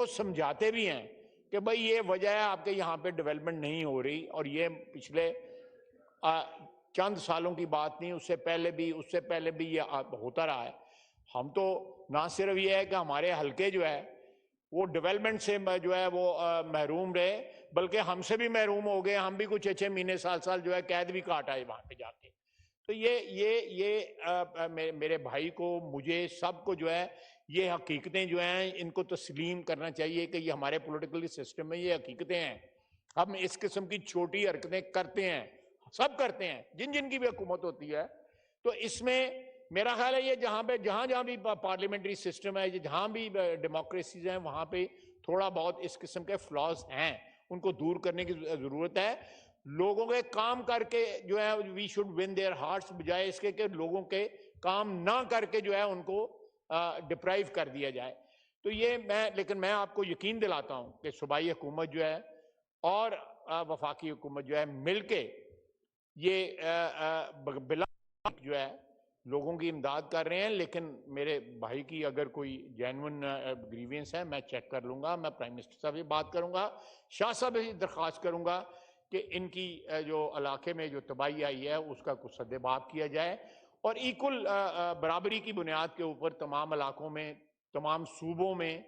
وہ سمجھاتے بھی ہیں کہ بھائی یہ وجہ ہے آپ کے یہاں پہ ڈیولپمنٹ نہیں ہو رہی، اور یہ پچھلے چند سالوں کی بات نہیں، اس سے پہلے بھی یہ ہوتا رہا ہے۔ ہم تو نہ صرف یہ ہے کہ ہمارے حلقے جو ہے وہ ڈیولپمنٹ سے جو ہے وہ محروم رہے، بلکہ ہم سے بھی محروم ہو گئے، ہم بھی کچھ 6 مہینے سال جو ہے قید بھی کاٹ آئے وہاں پہ جا کے۔ تو یہ میرے بھائی کو، مجھے، سب کو جو ہے یہ حقیقتیں جو ہیں ان کو تسلیم کرنا چاہیے کہ یہ ہمارے پولیٹیکل سسٹم میں یہ حقیقتیں ہیں۔ ہم اس قسم کی چھوٹی حرکتیں کرتے ہیں، سب کرتے ہیں، جن کی بھی حکومت ہوتی ہے۔ تو اس میں میرا خیال ہے یہ جہاں بھی پارلیمنٹری سسٹم ہے، جہاں بھی ڈیموکریسیز ہیں، وہاں پہ تھوڑا بہت اس قسم کے فلاز ہیں، ان کو دور کرنے کی ضرورت ہے۔ لوگوں کے کام کر کے جو ہے we should win their hearts, بجائے اس کے کہ لوگوں کے کام نہ کر کے جو ہے ان کو ڈپرائیو کر دیا جائے۔ تو یہ لیکن میں آپ کو یقین دلاتا ہوں کہ صوبائی حکومت جو ہے اور وفاقی حکومت جو ہے مل کے یہ بلا جو ہے لوگوں کی امداد کر رہے ہیں۔ لیکن میرے بھائی کی اگر کوئی جینون گریوینس ہے میں چیک کر لوں گا، میں پرائم منسٹر صاحب سے بات کروں گا، شاہ صاحب سے درخواست کروں گا کہ ان کی جو علاقے میں جو تباہی آئی ہے اس کا کچھ سدباب کیا جائے، اور ایکول برابری کی بنیاد کے اوپر تمام علاقوں میں، تمام صوبوں میں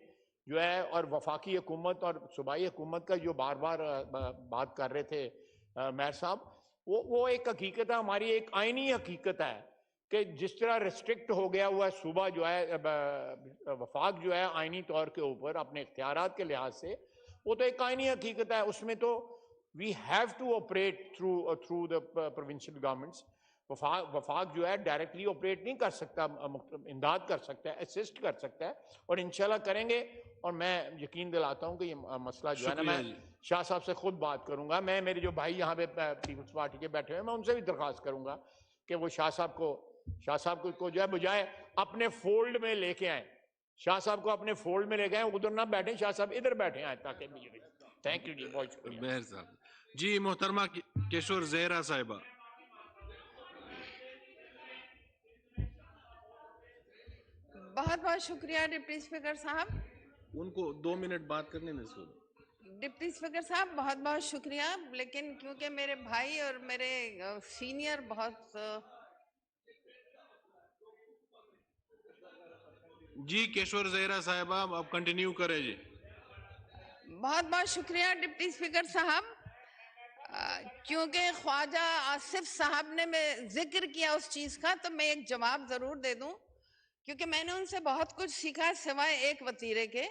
جو ہے، اور وفاقی حکومت اور صوبائی حکومت کا جو بار بار بات کر رہے تھے میئر صاحب، وہ ایک حقیقت ہے، ہماری ایک آئینی حقیقت ہے کہ جس طرح ریسٹرکٹ ہو گیا ہوا ہے صوبہ جو ہے، وفاق جو ہے آئینی طور کے اوپر اپنے اختیارات کے لحاظ سے، وہ تو ایک آئینی حقیقت ہے۔ اس میں تو we have to operate through the provincial governments۔ وفاق جو ہے ڈائریکٹلی آپریٹ نہیں کر سکتا، امداد کر سکتا ہے، اسسٹ کر سکتا ہے، اور انشاءاللہ کریں گے۔ اور میں یقین دلاتا ہوں کہ یہ مسئلہ جو ہے نا، میں شاہ صاحب سے خود بات کروں گا، میرے جو بھائی یہاں پہ پیپلز پارٹی کے بیٹھے ہوئے ہیں، میں ان سے بھی درخواست کروں گا کہ وہ شاہ صاحب کو جو ہے بجائے اپنے فولڈ میں لے کے آئیں، شاہ صاحب کو اپنے فولڈ میں لے کے آئیں، ادھر نہ بیٹھیں، شاہ صاحب ادھر بیٹھے آئیں تاکہ تھینک یو جی، بہت شکریہ۔ بہر صاحب جی، محترمہ کیشور زہرا صاحبہ۔ بہت بہت شکریہ ڈپٹی اسپیکر صاحب۔ ان کو 2 منٹ بات کرنے میں سو۔ ڈپٹی اسپیکر صاحب بہت بہت شکریہ، لیکن کیونکہ میرے بھائی اور میرے سینئر بہت جی کیشور زہرا صاحبہ اب کنٹینیو کریں جی۔ بہت بہت شکریہ ڈپٹی اسپیکر صاحب۔ کیونکہ خواجہ آصف صاحب نے میں ذکر کیا اس چیز کا، تو میں ایک جواب ضرور دے دوں، کیونکہ میں نے ان سے بہت کچھ سیکھا سوائے ایک وطیرے کے،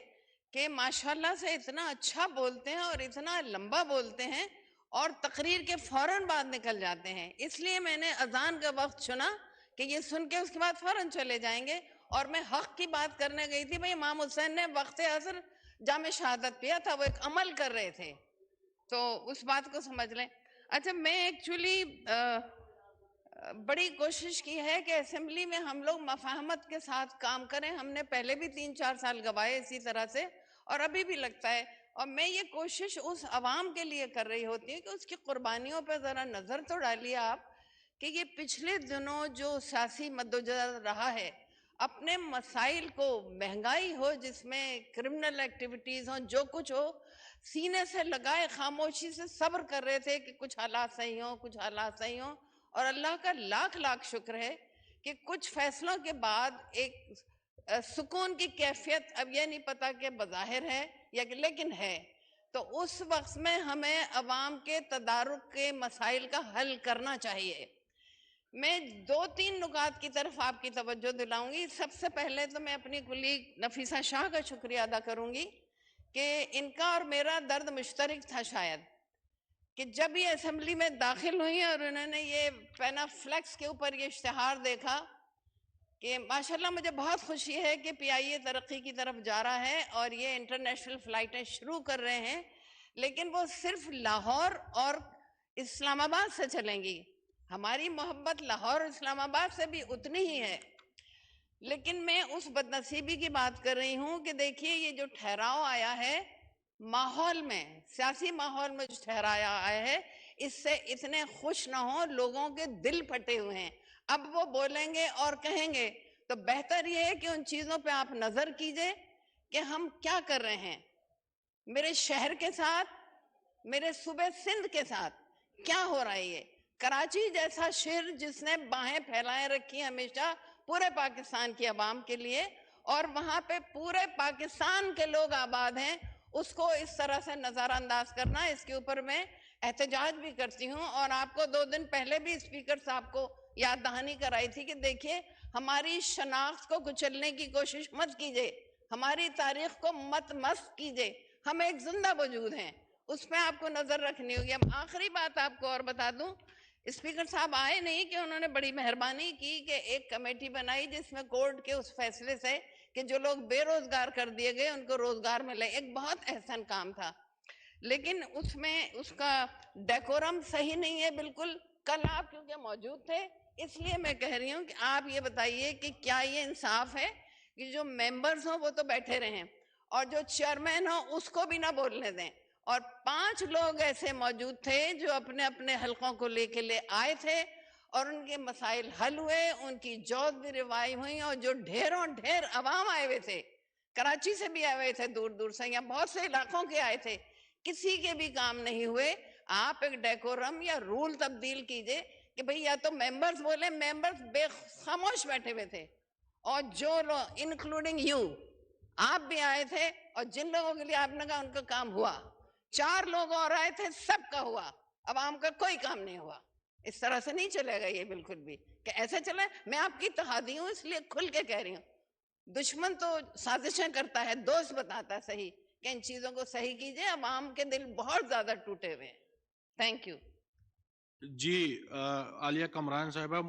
کہ ماشاءاللہ سے اتنا اچھا بولتے ہیں اور اتنا لمبا بولتے ہیں، اور تقریر کے فوراً بعد نکل جاتے ہیں۔ اس لیے میں نے اذان کا وقت چنا کہ یہ سن کے اس کے بعد فوراً چلے جائیں گے، اور میں حق کی بات کرنے گئی تھی۔ بھئی امام حسین نے وقت عصر جام شہادت پیا تھا، وہ ایک عمل کر رہے تھے، تو اس بات کو سمجھ لیں۔ اچھا، میں ایکچولی بڑی کوشش کی ہے کہ اسمبلی میں ہم لوگ مفاہمت کے ساتھ کام کریں۔ ہم نے پہلے بھی 3-4 سال گوائے اسی طرح سے، اور ابھی بھی لگتا ہے، اور میں یہ کوشش اس عوام کے لیے کر رہی ہوتی ہے کہ اس کی قربانیوں پہ ذرا نظر تو ڈالیے آپ، کہ یہ پچھلے دنوں جو سیاسی مدوجہد رہا ہے، اپنے مسائل کو، مہنگائی ہو جس میں کرمنل ایکٹیویٹیز ہوں، جو کچھ ہو، سینے سے لگائے خاموشی سے صبر کر رہے تھے کہ کچھ حالات صحیح ہوں، کچھ حالات صحیح ہوں، اور اللہ کا لاکھ لاکھ شکر ہے کہ کچھ فیصلوں کے بعد ایک سکون کی کیفیت، اب یہ نہیں پتا کہ بظاہر ہے یا کہ، لیکن ہے۔ تو اس وقت میں ہمیں عوام کے تدارک کے مسائل کا حل کرنا چاہیے۔ میں 2-3 نکات کی طرف آپ کی توجہ دلاؤں گی۔ سب سے پہلے تو میں اپنی کلیگ نفیسہ شاہ کا شکریہ ادا کروں گی کہ ان کا اور میرا درد مشترک تھا شاید، کہ جب یہ اسمبلی میں داخل ہوئی اور انہوں نے یہ پینا فلیکس کے اوپر یہ اشتہار دیکھا کہ ماشاءاللہ مجھے بہت خوشی ہے کہ پی آئی اے ترقی کی طرف جا رہا ہے اور یہ انٹرنیشنل فلائٹیں شروع کر رہے ہیں، لیکن وہ صرف لاہور اور اسلام آباد سے چلیں گی۔ ہماری محبت لاہور اسلام آباد سے بھی اتنی ہی ہے، لیکن میں اس بدنصیبی کی بات کر رہی ہوں کہ دیکھیے یہ جو ٹھہراؤ آیا ہے ماحول میں، سیاسی ماحول میں جو ٹھہرایا آیا ہے، اس سے اتنے خوش نہ ہوں، لوگوں کے دل پھٹے ہوئے ہیں۔ اب وہ بولیں گے اور کہیں گے تو بہتر یہ ہے کہ ان چیزوں پہ آپ نظر کیجئے کہ ہم کیا کر رہے ہیں۔ میرے شہر کے ساتھ، میرے صوبے سندھ کے ساتھ کیا ہو رہا ہے یہ؟ کراچی جیسا شہر جس نے باہیں پھیلائے رکھی ہمیشہ پورے پاکستان کی عوام کے لیے، اور وہاں پہ پورے پاکستان کے لوگ آباد ہیں، اس کو اس طرح سے نظر انداز کرنا، اس کے اوپر میں احتجاج بھی کرتی ہوں۔ اور آپ کو 2 دن پہلے بھی اسپیکر صاحب کو یاد دہانی کرائی تھی کہ دیکھیے ہماری شناخت کو کچلنے کی کوشش مت کیجئے، ہماری تاریخ کو مت مست کیجئے، ہم ایک زندہ وجود ہیں، اس پہ آپ کو نظر رکھنی ہوگی۔ اب آخری بات آپ کو اور بتا دوں، اسپیکر صاحب آئے نہیں کہ انہوں نے بڑی مہربانی کی کہ ایک کمیٹی بنائی جس میں کورٹ کے اس فیصلے سے کہ جو لوگ بے روزگار کر دیے گئے ان کو روزگار ملے، ایک بہت احسن کام تھا، لیکن اس میں اس کا ڈیکورم صحیح نہیں ہے بالکل۔ کل آپ کیونکہ موجود تھے اس لیے میں کہہ رہی ہوں کہ آپ یہ بتائیے کہ کیا یہ انصاف ہے کہ جو ممبرز ہوں وہ تو بیٹھے رہیں اور جو چیئرمین ہوں اس کو بھی نہ بولنے دیں، اور 5 لوگ ایسے موجود تھے جو اپنے اپنے حلقوں کو لے آئے تھے اور ان کے مسائل حل ہوئے، ان کی جوت بھی روای ہوئی، اور جو ڈھیروں ڈھیر عوام آئے ہوئے تھے، کراچی سے بھی آئے ہوئے تھے، دور دور سے، یا بہت سے علاقوں کے آئے تھے، کسی کے بھی کام نہیں ہوئے۔ آپ ایک ڈیکورم یا رول تبدیل کیجئے کہ بھئی یا تو ممبرز بولیں، ممبرز بے خاموش بیٹھے ہوئے تھے، اور جو لوگ انکلوڈنگ یو آپ بھی آئے تھے، اور جن لوگوں کے لیے آپ نے کہا ان کا کام ہوا، 4 لوگ اور آئے تھے، سب کا ہوا، عوام کا کوئی کام نہیں ہوا۔ اس طرح سے نہیں چلے گا یہ بالکل بھی کہ ایسے چلے۔ میں آپ کی اتحادی ہوں اس لیے کھل کے کہہ رہی ہوں، دشمن تو سازشیں کرتا ہے، دوست بتاتا ہے صحیح کہ ان چیزوں کو صحیح کیجئے، عوام کے دل بہت زیادہ ٹوٹے ہوئے ہیں۔ Thank you. جی عالیہ کمران صاحبہ،